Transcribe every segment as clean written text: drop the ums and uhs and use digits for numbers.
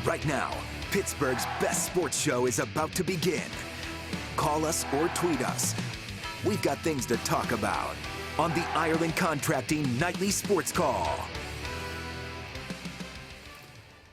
Right now, Pittsburgh's best sports show is about to begin. Call us or tweet us. We've got things to talk about on the Ireland Contracting Nightly Sports Call.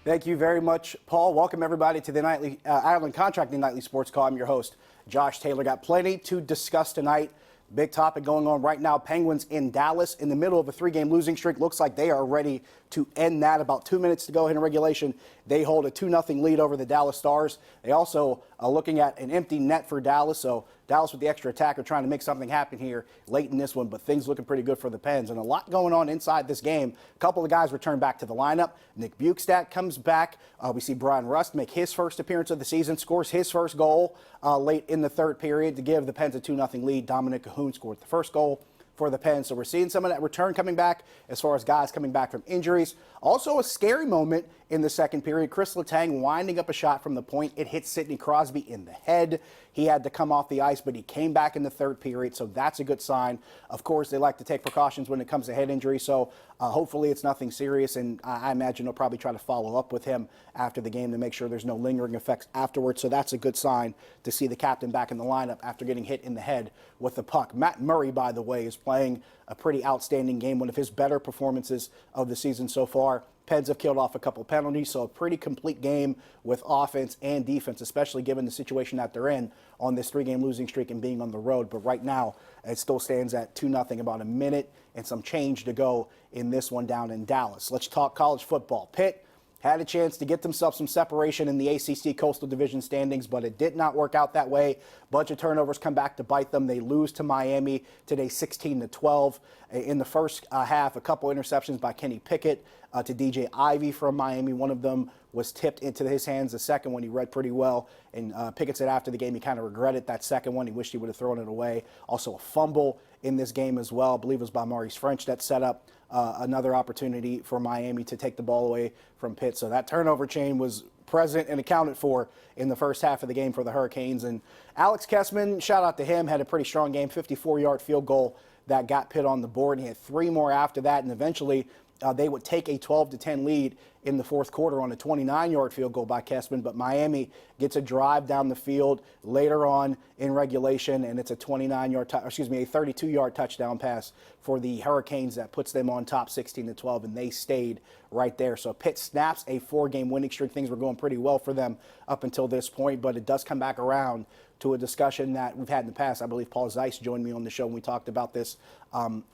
Thank you very much, Paul. Welcome, everybody, to the Ireland Contracting Nightly Sports Call. I'm your host, Josh Taylor. Got plenty to discuss tonight. Big topic going on right now. Penguins in Dallas in the middle of a 3-game losing streak. Looks like they are ready to end that. About 2 minutes to go in regulation. They hold a 2-0 lead over the Dallas Stars. They also are looking at an empty net for Dallas. So Dallas with the extra attacker trying to make something happen here late in this one. But things looking pretty good for the Pens. And a lot going on inside this game. A couple of guys return back to the lineup. Nick Bukestad comes back. We see Brian Rust make his first appearance of the season. Scores his first goal late in the third period to give the Pens a 2-0 lead. Dominic Cahoon scored the first goal for the Pens. So we're seeing some of that return coming back as far as guys coming back from injuries. Also a scary moment in the second period. Chris Letang winding up a shot from the point. It hit Sidney Crosby in the head. He had to come off the ice, but he came back in the third period, so that's a good sign. Of course, they like to take precautions when it comes to head injury, so hopefully it's nothing serious, and I imagine they'll probably try to follow up with him after the game to make sure there's no lingering effects afterwards, so that's a good sign to see the captain back in the lineup after getting hit in the head with the puck. Matt Murray, by the way, is playing a pretty outstanding game, one of his better performances of the season so far. Pens have killed off a couple penalties, so a pretty complete game with offense and defense, especially given the situation that they're in on this 3-game losing streak and being on the road. But right now, it still stands at 2-0, about a minute and some change to go in this one down in Dallas. Let's talk college football. Pitt had a chance to get themselves some separation in the ACC Coastal Division standings, but it did not work out that way. Bunch of turnovers come back to bite them. They lose to Miami today 16-12. In the first half, a couple interceptions by Kenny Pickett to DJ Ivey from Miami. One of them was tipped into his hands. The second one he read pretty well. And Pickett said after the game he kind of regretted that second one. He wished he would have thrown it away. Also a fumble in this game as well. I believe it was by Maurice French that set up another opportunity for Miami to take the ball away from Pitt. So that turnover chain was present and accounted for in the first half of the game for the Hurricanes. And Alex Kessman, shout out to him, had a pretty strong game, 54-yard field goal that got Pitt on the board. He had 3 more after that, and eventually they would take a 12-10 lead in the fourth quarter on a 29-yard field goal by Kessman, but Miami gets a drive down the field later on in regulation, and it's a 32-yard touchdown pass for the Hurricanes that puts them on top 16-12, and they stayed right there. So Pitt snaps a 4-game winning streak. Things were going pretty well for them up until this point, but it does come back around to a discussion that we've had in the past. I believe Paul Zeiss joined me on the show when we talked about this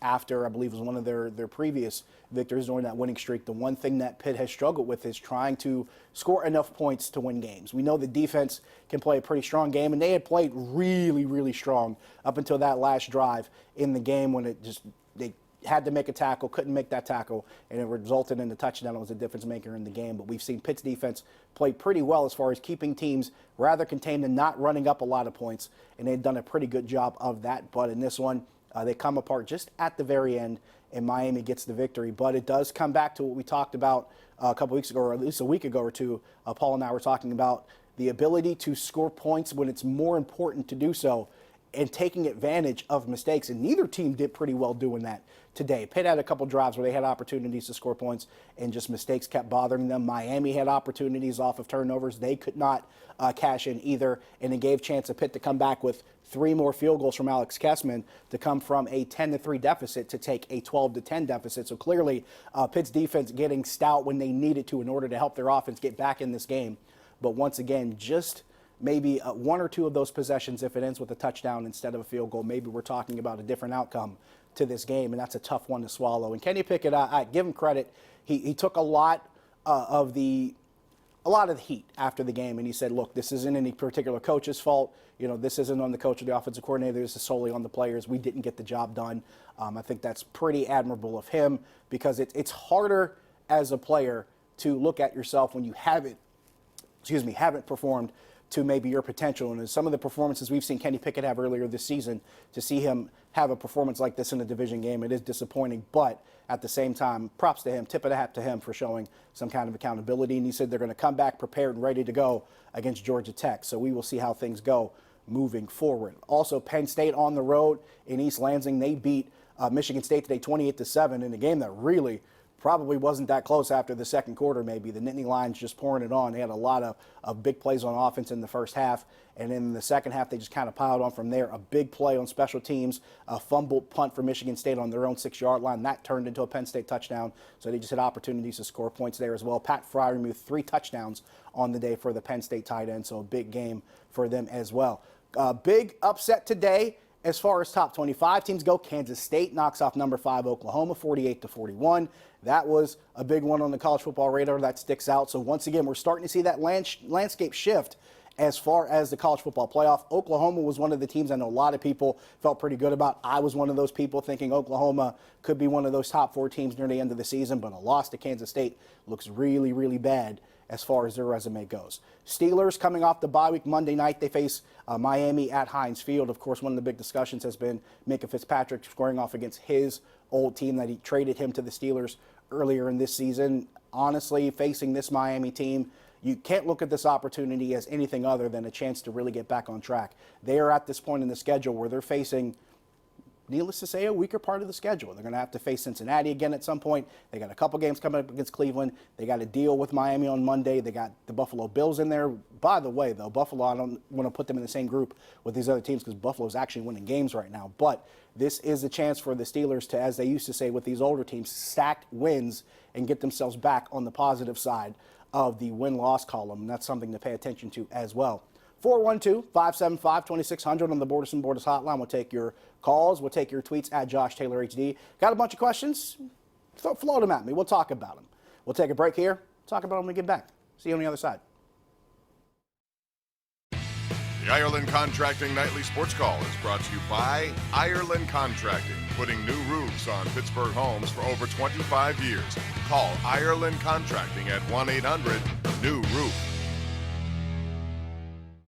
after, I believe it was one of their previous victories during that winning streak. The one thing that Pitt has struggled with is trying to score enough points to win games. We know the defense can play a pretty strong game, and they had played really, really strong up until that last drive in the game when they had to make a tackle, couldn't make that tackle, and it resulted in the touchdown. It was a difference maker in the game. But we've seen Pitt's defense play pretty well as far as keeping teams rather contained and not running up a lot of points, and they've done a pretty good job of that. But in this one, they come apart just at the very end, and Miami gets the victory. But it does come back to what we talked about a couple weeks ago, or at least a week ago or two. Paul and I were talking about the ability to score points when it's more important to do so and taking advantage of mistakes. And neither team did pretty well doing that today. Pitt had a couple drives where they had opportunities to score points and just mistakes kept bothering them. Miami had opportunities off of turnovers. They could not cash in either, and it gave chance of Pitt to come back with 3 more field goals from Alex Kessman to come from a 10-3 deficit to take a 12-10 deficit. So clearly Pitt's defense getting stout when they needed to in order to help their offense get back in this game. But once again, just maybe 1 or 2 of those possessions, if it ends with a touchdown instead of a field goal, maybe we're talking about a different outcome to this game, and that's a tough one to swallow. And Kenny Pickett, I give him credit. He took a lot of the heat after the game, and he said, look, this isn't any particular coach's fault. You know, this isn't on the coach or the offensive coordinator. This is solely on the players. We didn't get the job done. I think that's pretty admirable of him because it's harder as a player to look at yourself when you haven't performed to maybe your potential. And some of the performances we've seen Kenny Pickett have earlier this season, to see him have a performance like this in a division game, it is disappointing. But at the same time, props to him, tip of the hat to him for showing some kind of accountability. And he said they're going to come back prepared and ready to go against Georgia Tech. So we will see how things go moving forward. Also, Penn State on the road in East Lansing, they beat Michigan State today 28-7 in a game that really probably wasn't that close after the second quarter maybe. The Nittany Lions just pouring it on. They had a lot of big plays on offense in the first half, and in the second half they just kind of piled on from there. A big play on special teams, a fumbled punt for Michigan State on their own 6-yard line. That turned into a Penn State touchdown, so they just had opportunities to score points there as well. Pat Fryermuth, 3 touchdowns on the day for the Penn State tight end, so a big game for them as well. Big upset today. As far as top 25 teams go, Kansas State knocks off number 5 Oklahoma 48-41. That was a big one on the college football radar that sticks out. So once again, we're starting to see that landscape shift as far as the college football playoff. Oklahoma was one of the teams I know a lot of people felt pretty good about. I was one of those people thinking Oklahoma could be one of those top 4 teams near the end of the season, but a loss to Kansas State looks really, really bad as far as their resume goes. Steelers coming off the bye week Monday night. They face Miami at Heinz Field. Of course, one of the big discussions has been Minka Fitzpatrick scoring off against his old team that he traded him to the Steelers earlier in this season. Honestly, facing this Miami team, you can't look at this opportunity as anything other than a chance to really get back on track. They are at this point in the schedule where they're facing, needless to say, a weaker part of the schedule. They're going to have to face Cincinnati again at some point. They got a couple games coming up against Cleveland. They got to deal with Miami on Monday. They got the Buffalo Bills in there. By the way, though, Buffalo, I don't want to put them in the same group with these other teams because Buffalo's actually winning games right now. But this is a chance for the Steelers to, as they used to say with these older teams, stack wins and get themselves back on the positive side of the win-loss column. And that's something to pay attention to as well. 412-575-2600 on the Borders and Borders hotline. We'll take your calls. We'll take your tweets at Josh Taylor HD. Got a bunch of questions? Float them at me. We'll talk about them. We'll take a break here. Talk about them when we get back. See you on the other side. The Ireland Contracting Nightly Sports Call is brought to you by Ireland Contracting, putting new roofs on Pittsburgh homes for over 25 years. Call Ireland Contracting at 1-800-NEW-ROOF.